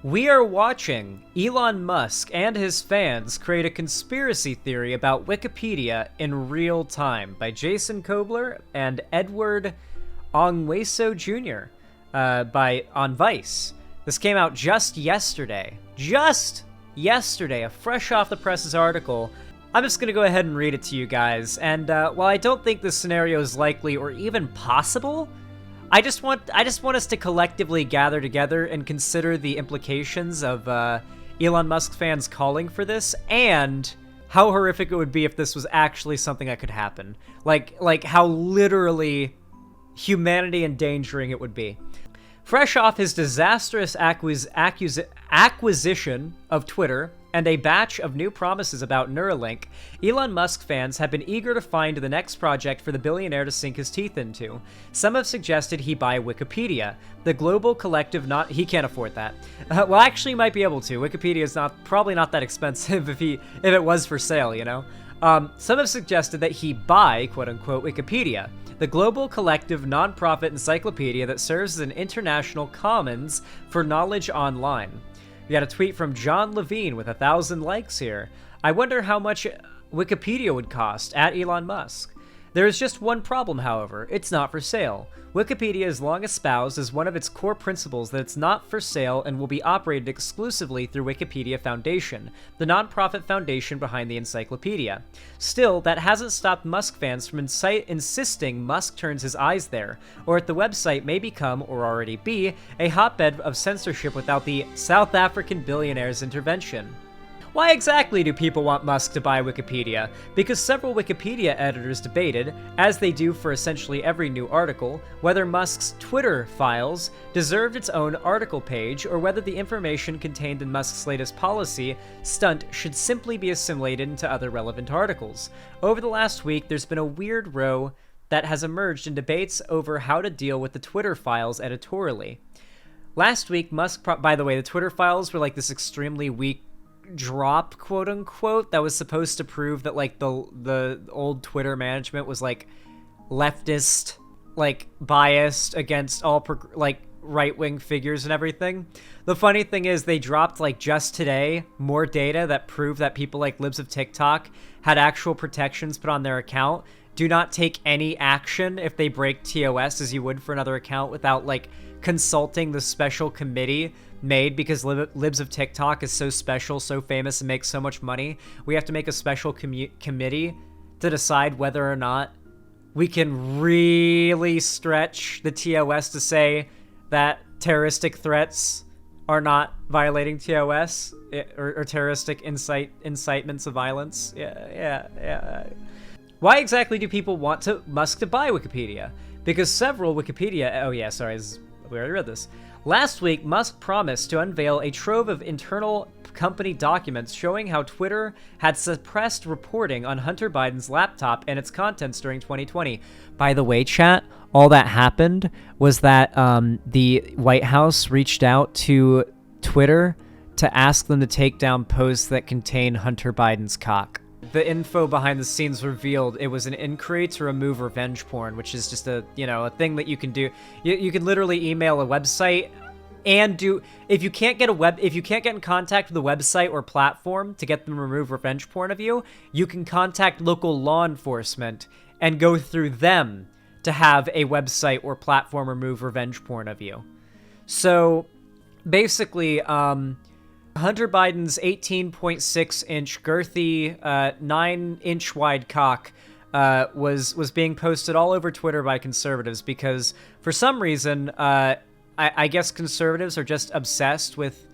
We are watching Elon Musk and his fans create a conspiracy theory about Wikipedia in real time by Jason Kobler and Edward Ongweso Jr. On Vice. This came out just yesterday. A fresh off the presses article. I'm just going to go ahead and read it to you guys. And while I don't think this scenario is likely or even possible, I just want us to collectively gather together and consider the implications of Elon Musk fans calling for this, and how horrific it would be if this was actually something that could happen. Like how literally humanity endangering it would be. Fresh off his disastrous acquisition of Twitter and a batch of new promises about Neuralink, Elon Musk fans have been eager to find the next project for the billionaire to sink his teeth into. Some have suggested he buy Wikipedia, the global collective. He can't afford that. Well, actually, he might be able to. Wikipedia is probably not that expensive if it was for sale, you know. Some have suggested that he buy, quote unquote, Wikipedia, the global collective nonprofit encyclopedia that serves as an international commons for knowledge online. We got a tweet from John Levine with 1,000 likes here. I wonder how much Wikipedia would cost at Elon Musk. There is just one problem, however. It's not for sale. Wikipedia has long espoused as one of its core principles that it's not for sale and will be operated exclusively through Wikipedia Foundation, the nonprofit foundation behind the encyclopedia. Still, that hasn't stopped Musk fans from insisting Musk turns his eyes there, or that the website may become, or already be, a hotbed of censorship without the South African billionaire's intervention. Why exactly do people want Musk to buy Wikipedia? Because several Wikipedia editors debated, as they do for essentially every new article, whether Musk's Twitter files deserved its own article page, or whether the information contained in Musk's latest policy stunt should simply be assimilated into other relevant articles. Over the last week, there's been a weird row that has emerged in debates over how to deal with the Twitter files editorially. Last week, Musk, by the way, the Twitter files were like this extremely weak drop, quote unquote, that was supposed to prove that like the old Twitter management was like leftist, like biased against all like right-wing figures and everything. The funny thing is they dropped like just today more data that proved that people like libs of TikTok had actual protections put on their account. Do not take any action if they break TOS as you would for another account without like consulting the special committee made because libs of TikTok is so special, so famous, and makes so much money. We have to make a special committee to decide whether or not we can really stretch the TOS to say that terroristic threats are not violating TOS or terroristic incitements of violence. Yeah. Why exactly do people want Musk to buy Wikipedia? Because several Wikipedia... we already read this. Last week, Musk promised to unveil a trove of internal company documents showing how Twitter had suppressed reporting on Hunter Biden's laptop and its contents during 2020. By the way, chat, all that happened was that the White House reached out to Twitter to ask them to take down posts that contain Hunter Biden's cock. The info behind the scenes revealed it was an inquiry to remove revenge porn, which is just a thing that you can do. You can literally email a website and if you can't get in contact with the website or platform to get them to remove revenge porn of you, you can contact local law enforcement and go through them to have a website or platform remove revenge porn of you. So basically, Hunter Biden's 18.6-inch girthy, 9-inch wide cock was being posted all over Twitter by conservatives because for some reason, I guess conservatives are just obsessed with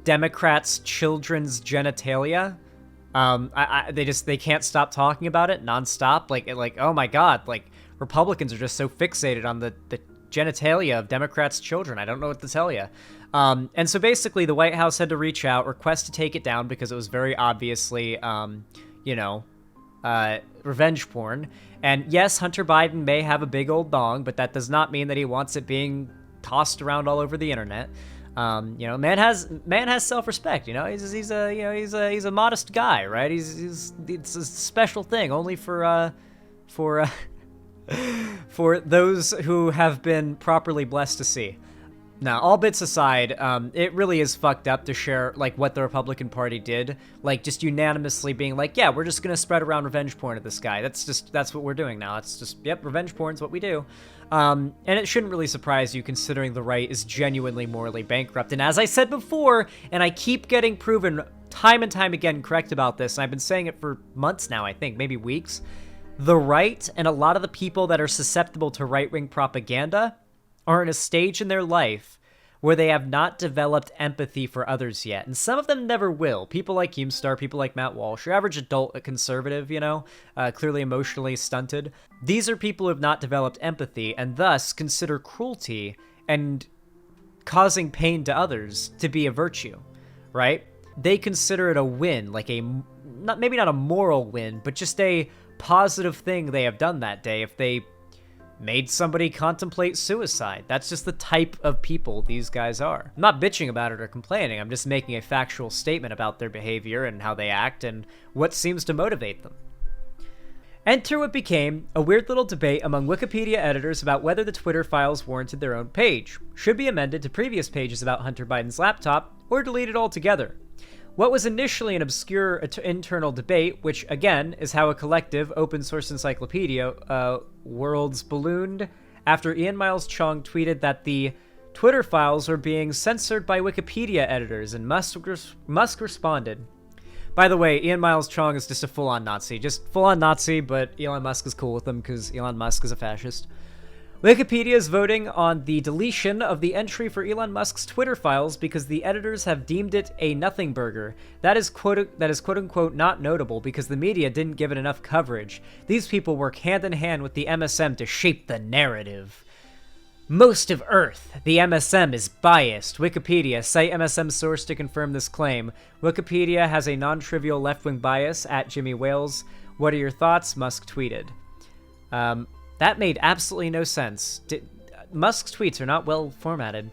Democrats' children's genitalia. They can't stop talking about it nonstop. Like oh my God, like Republicans are just so fixated on the genitalia of Democrats' children. I don't know what to tell you. And so basically the White House had to reach out, request to take it down because it was very obviously, revenge porn. And yes, Hunter Biden may have a big old dong, but that does not mean that he wants it being tossed around all over the internet. Man has self-respect. He's a modest guy, right? It's a special thing only for those who have been properly blessed to see. Now, all bits aside, it really is fucked up to share, like, what the Republican Party did. Like, just unanimously being like, yeah, we're just gonna spread around revenge porn at this guy. That's what we're doing now. It's just, yep, revenge porn's what we do. And it shouldn't really surprise you considering the right is genuinely morally bankrupt. And as I said before, and I keep getting proven time and time again correct about this, and I've been saying it for months now, I think, maybe weeks, the right and a lot of the people that are susceptible to right-wing propaganda are in a stage in their life where they have not developed empathy for others yet. And some of them never will. People like Keemstar, people like Matt Walsh, your average adult, a conservative, you know, clearly emotionally stunted. These are people who have not developed empathy and thus consider cruelty and causing pain to others to be a virtue, right? They consider it a win, like maybe not a moral win, but just a positive thing they have done that day if they made somebody contemplate suicide. That's just the type of people these guys are. I'm not bitching about it or complaining. I'm just making a factual statement about their behavior and how they act and what seems to motivate them. Enter what became a weird little debate among Wikipedia editors about whether the Twitter files warranted their own page, should be amended to previous pages about Hunter Biden's laptop, or deleted altogether. What was initially an obscure internal debate, which, again, is how a collective open-source encyclopedia worlds ballooned after Ian Miles Cheong tweeted that the Twitter files were being censored by Wikipedia editors, and Musk responded. By the way, Ian Miles Cheong is just a full-on Nazi. Just full-on Nazi, but Elon Musk is cool with him because Elon Musk is a fascist. Wikipedia is voting on the deletion of the entry for Elon Musk's Twitter files because the editors have deemed it a nothing burger. That is quote-unquote not notable because the media didn't give it enough coverage. These people work hand-in-hand with the MSM to shape the narrative. Most of Earth, the MSM is biased. Wikipedia, cite MSM source to confirm this claim. Wikipedia has a non-trivial left-wing bias, at Jimmy Wales. What are your thoughts? Musk tweeted. That made absolutely no sense. Musk's tweets are not well formatted.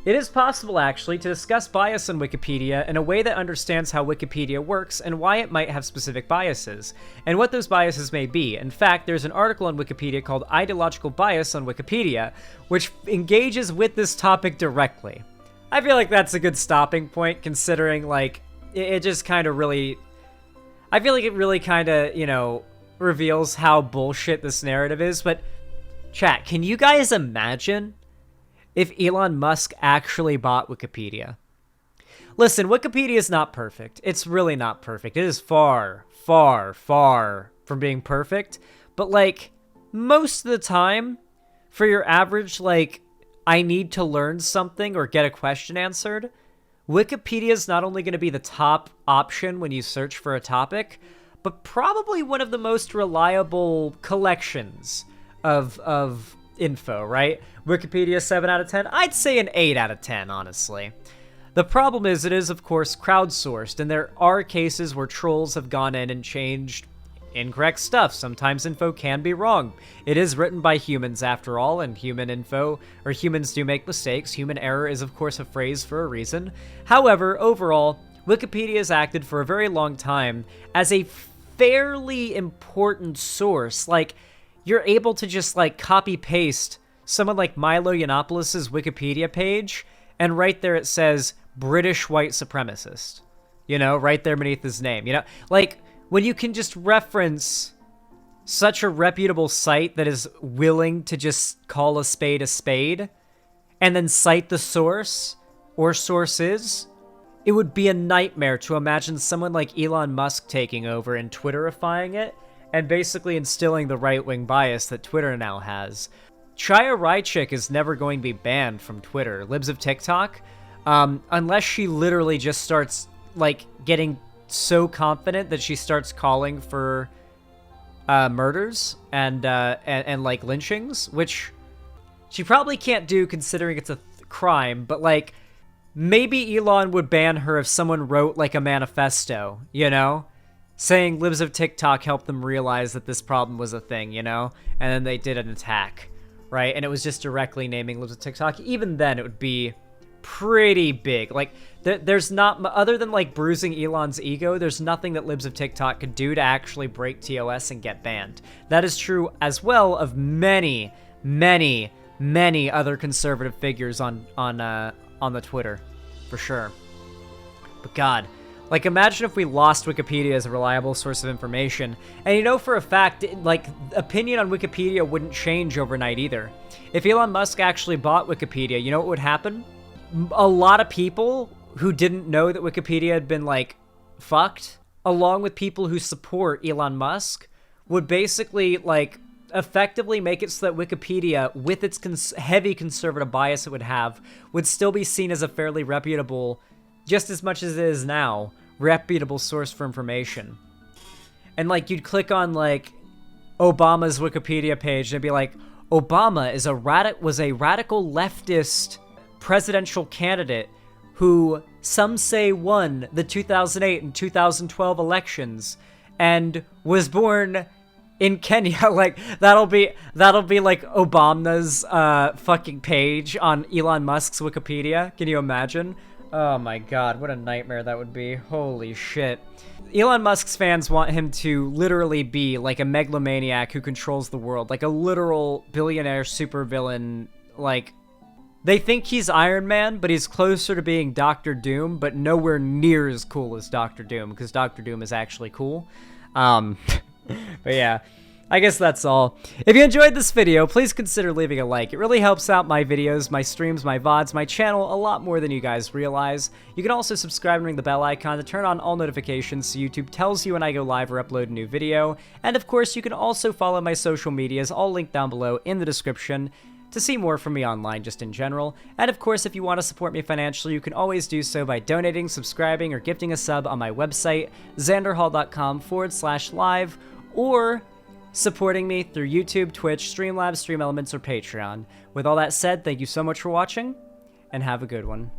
It is possible, actually, to discuss bias in Wikipedia in a way that understands how Wikipedia works and why it might have specific biases, and what those biases may be. In fact, there's an article on Wikipedia called Ideological Bias on Wikipedia, which engages with this topic directly. I feel like that's a good stopping point, considering, like, it just kind of really... I feel like it really kind of, you know, reveals how bullshit this narrative is, but chat, can you guys imagine if Elon Musk actually bought Wikipedia? Listen, Wikipedia is not perfect. It's really not perfect. It is far, far, far from being perfect, but like most of the time for your average, like, I need to learn something or get a question answered, Wikipedia is not only going to be the top option when you search for a topic, but probably one of the most reliable collections of info, right? Wikipedia 7 out of 10? I'd say an 8 out of 10, honestly. The problem is it is, of course, crowdsourced, and there are cases where trolls have gone in and changed incorrect stuff. Sometimes info can be wrong. It is written by humans, after all, and humans do make mistakes. Human error is, of course, a phrase for a reason. However, overall, Wikipedia has acted for a very long time as a fairly important source. Like, you're able to just, like, copy-paste someone like Milo Yiannopoulos' Wikipedia page, and right there it says, British white supremacist. You know, right there beneath his name. You know, like, when you can just reference such a reputable site that is willing to just call a spade, and then cite the source, or sources, it would be a nightmare to imagine someone like Elon Musk taking over and Twitterifying it, and basically instilling the right-wing bias that Twitter now has. Chaya Raichik is never going to be banned from Twitter. Libs of TikTok, unless she literally just starts, like, getting so confident that she starts calling for murders and like lynchings, which she probably can't do considering it's a crime, but like maybe Elon would ban her if someone wrote like a manifesto, you know, saying Libs of TikTok helped them realize that this problem was a thing, you know, and then they did an attack, right? And it was just directly naming Libs of TikTok. Even then it would be pretty big. Like there's not, other than like bruising Elon's ego, there's nothing that Libs of TikTok could do to actually break TOS and get banned. That is true as well of many many other conservative figures on the Twitter, for sure. But God, like, imagine if we lost Wikipedia as a reliable source of information. And you know for a fact, like, opinion on Wikipedia wouldn't change overnight either. If Elon Musk actually bought Wikipedia, you know what would happen? A lot of people who didn't know that Wikipedia had been, like, fucked, along with people who support Elon Musk, would basically, like, effectively make it so that Wikipedia, with its heavy conservative bias it would have, would still be seen as a fairly reputable, just as much as it is now, reputable source for information. And, like, you'd click on, like, Obama's Wikipedia page, and it'd be like, Obama was a radical leftist presidential candidate who some say won the 2008 and 2012 elections and was born in Kenya. Like, that'll be like Obama's fucking page on Elon Musk's Wikipedia. Can you imagine? Oh my God, what a nightmare that would be. Holy shit. Elon Musk's fans want him to literally be like a megalomaniac who controls the world, like a literal billionaire supervillain. Like, they think he's Iron Man, but he's closer to being Doctor Doom, but nowhere near as cool as Doctor Doom, because Doctor Doom is actually cool. But yeah, I guess that's all. If you enjoyed this video, please consider leaving a like. It really helps out my videos, my streams, my VODs, my channel a lot more than you guys realize. You can also subscribe and ring the bell icon to turn on all notifications so YouTube tells you when I go live or upload a new video. And of course, you can also follow my social medias, all linked down below in the description, to see more from me online just in general. And of course, if you want to support me financially, you can always do so by donating, subscribing, or gifting a sub on my website, xanderhall.com/live, or supporting me through YouTube, Twitch, Streamlabs, Stream Elements, or Patreon. With all that said, thank you so much for watching, and have a good one.